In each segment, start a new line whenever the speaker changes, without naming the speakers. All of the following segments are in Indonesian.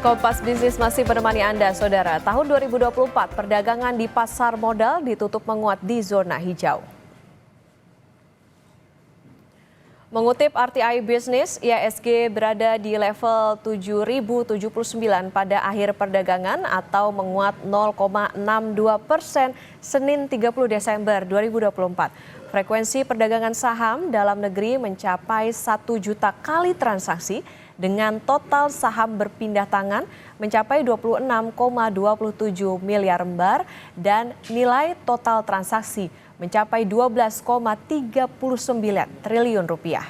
Kompas Bisnis masih menemani Anda, Saudara. Tahun 2024, perdagangan di pasar modal ditutup menguat di zona hijau. Mengutip RTI Business, IHSG berada di level 7.079 pada akhir perdagangan atau menguat 0,62% Senin 30 Desember 2024. Frekuensi perdagangan saham dalam negeri mencapai 1 juta kali transaksi dengan total saham berpindah tangan mencapai 26,27 miliar lembar dan nilai total transaksi mencapai 12,39 triliun rupiah.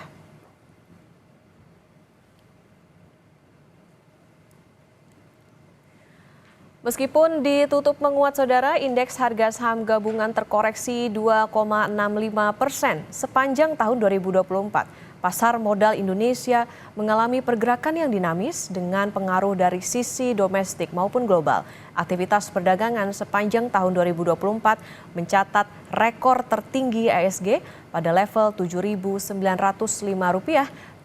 Meskipun ditutup menguat, Saudara, indeks harga saham gabungan terkoreksi 2,65% sepanjang tahun 2024. Pasar modal Indonesia mengalami pergerakan yang dinamis dengan pengaruh dari sisi domestik maupun global. Aktivitas perdagangan sepanjang tahun 2024 mencatat rekor tertinggi IHSG pada level Rp7.905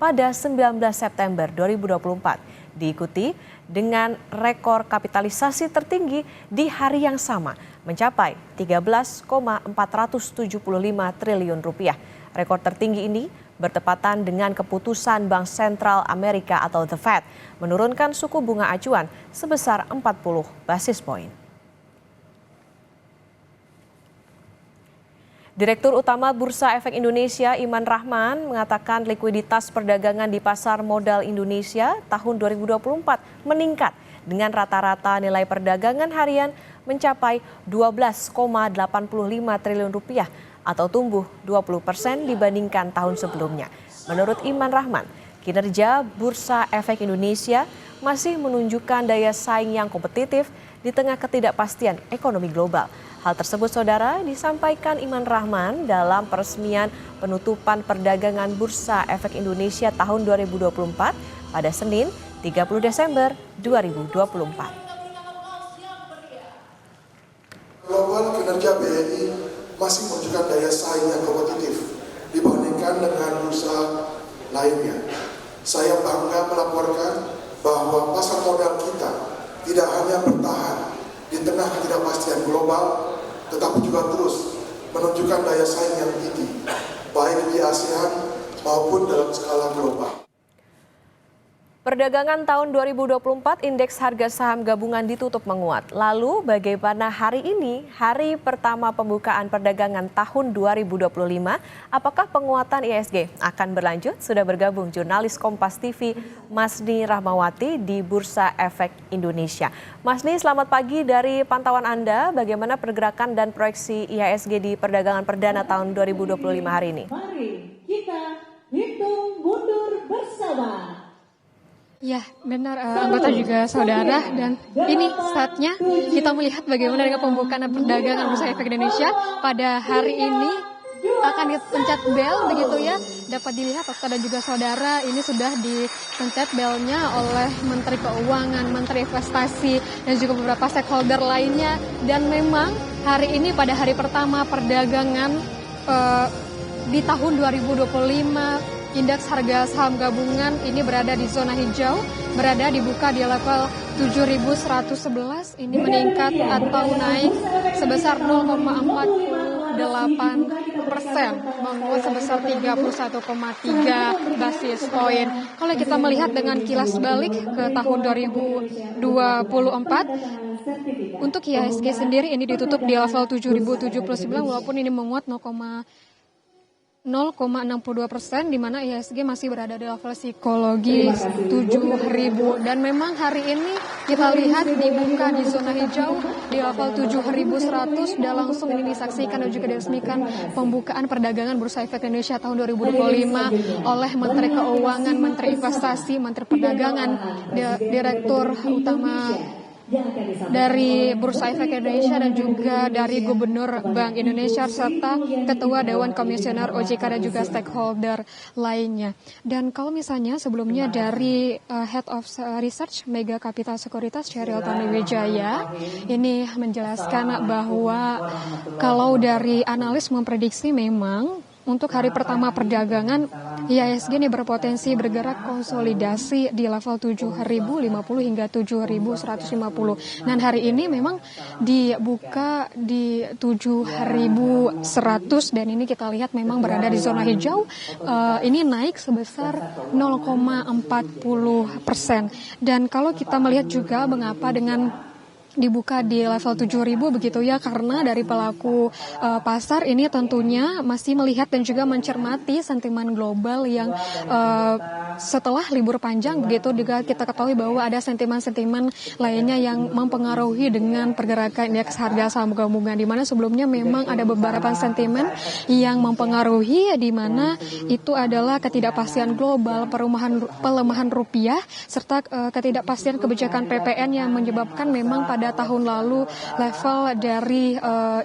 pada 19 September 2024. Diikuti dengan rekor kapitalisasi tertinggi di hari yang sama mencapai 13,475 triliun rupiah. Rekor tertinggi ini bertepatan dengan keputusan Bank Sentral Amerika atau The Fed menurunkan suku bunga acuan sebesar 40 basis poin. Direktur Utama Bursa Efek Indonesia Iman Rahman mengatakan likuiditas perdagangan di pasar modal Indonesia tahun 2024 meningkat dengan rata-rata nilai perdagangan harian mencapai 12,85 triliun rupiah atau tumbuh 20% dibandingkan tahun sebelumnya. Menurut Iman Rahman, kinerja Bursa Efek Indonesia masih menunjukkan daya saing yang kompetitif di tengah ketidakpastian ekonomi global. Hal tersebut, Saudara, disampaikan Iman Rahman dalam peresmian penutupan perdagangan Bursa Efek Indonesia tahun 2024 pada Senin 30 Desember 2024.
Global kinerja BNI masih menunjukkan daya saing yang kompetitif dibandingkan dengan bursa lainnya. Saya bangga melaporkan bahwa pasar modal kita tidak hanya bertahan di tengah ketidakpastian global, tetapi juga terus menunjukkan daya saing yang tinggi, baik di ASEAN maupun dalam skala global.
Perdagangan tahun 2024, indeks harga saham gabungan ditutup menguat. Lalu bagaimana hari ini, hari pertama pembukaan perdagangan tahun 2025? Apakah penguatan IHSG akan berlanjut? Sudah bergabung jurnalis Kompas TV Masni Rahmawati di Bursa Efek Indonesia. Masni, selamat pagi. Dari pantauan Anda, bagaimana pergerakan dan proyeksi IHSG di perdagangan perdana tahun 2025 hari ini?
Mari kita hitung mundur bersama.
Ya, benar anggota juga saudara, dan ini saatnya kita melihat bagaimana dengan pembukaan perdagangan Bursa Efek Indonesia pada hari ini akan dipencet bel begitu ya. Dapat dilihat anggota dan juga saudara, ini sudah dipencet belnya oleh Menteri Keuangan, Menteri Investasi dan juga beberapa stakeholder lainnya, dan memang hari ini pada hari pertama perdagangan di tahun 2025 indeks harga saham gabungan ini berada di zona hijau, berada dibuka di level 7.111, ini meningkat atau naik sebesar 0,48%, menguat sebesar 31,3 basis poin. Kalau kita melihat dengan kilas balik ke tahun 2024, untuk IHSG sendiri ini ditutup di level 7.079 walaupun ini menguat 0,62%, di mana IHSG masih berada di level psikologi 7.000. Dan memang hari ini kita lihat dibuka di zona hijau di level 7.100 dan langsung ini disaksikan dan juga diresmikan pembukaan perdagangan Bursa Efek Indonesia tahun 2025 oleh Menteri Keuangan, Menteri Investasi, Menteri Perdagangan, Direktur Utama dari Bursa Efek Indonesia dan juga dari Gubernur Bank Indonesia serta Ketua Dewan Komisioner OJK dan juga stakeholder lainnya. Dan kalau misalnya sebelumnya dari Head of Research Mega Capital Sekuritas Sheryl Tanuwijaya ini menjelaskan bahwa kalau dari analis memprediksi memang untuk hari pertama perdagangan, IHSG ini berpotensi bergerak konsolidasi di level 7.050 hingga 7.150. Dan hari ini memang dibuka di 7.100 dan ini kita lihat memang berada di zona hijau. Ini naik sebesar 0,40%. Dan kalau kita melihat juga mengapa dengan dibuka di level 7.000 begitu ya, karena dari pelaku pasar ini tentunya masih melihat dan juga mencermati sentimen global yang setelah libur panjang begitu, juga kita ketahui bahwa ada sentimen-sentimen lainnya yang mempengaruhi dengan pergerakan indeks harga saham gabungan, di mana sebelumnya memang ada beberapa sentimen yang mempengaruhi, di mana itu adalah ketidakpastian global, pelemahan rupiah, serta ketidakpastian kebijakan PPN yang menyebabkan memang pada tahun lalu level dari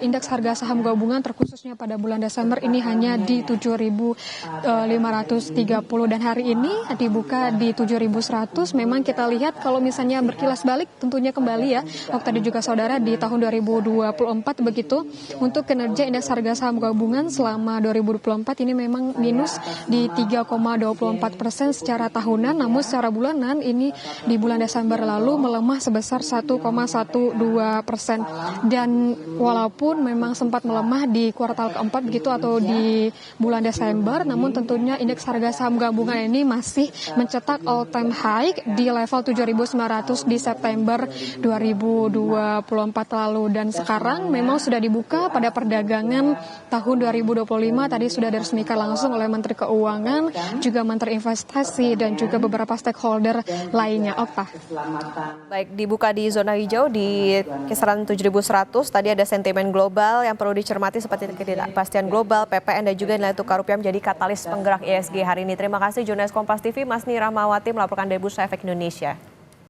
indeks harga saham gabungan terkhususnya pada bulan Desember ini hanya di 7.530 dan hari ini dibuka di 7.100. Memang kita lihat kalau misalnya berkilas balik tentunya kembali ya, waktu tadi juga saudara di tahun 2024 begitu untuk kinerja indeks harga saham gabungan selama 2024 ini memang minus di 3,24% secara tahunan, namun secara bulanan ini di bulan Desember lalu melemah sebesar 1,12%. Dan walaupun memang sempat melemah di kuartal keempat begitu atau di bulan Desember, namun tentunya indeks harga saham gabungan ini masih mencetak all time high di level 7.900 di September 2024 lalu, dan sekarang memang sudah dibuka pada perdagangan tahun 2025 tadi sudah diresmikan langsung oleh Menteri Keuangan, juga Menteri Investasi dan juga beberapa stakeholder lainnya. Okta.
Baik, dibuka di zona hijau di kisaran 7.100. Tadi ada sentimen global yang perlu dicermati seperti ketidakpastian global, PPN dan juga nilai tukar rupiah menjadi katalis penggerak IHSG hari ini. Terima kasih jurnalis Kompas TV Masni Rahmawati melaporkan dari Bursa Efek Indonesia.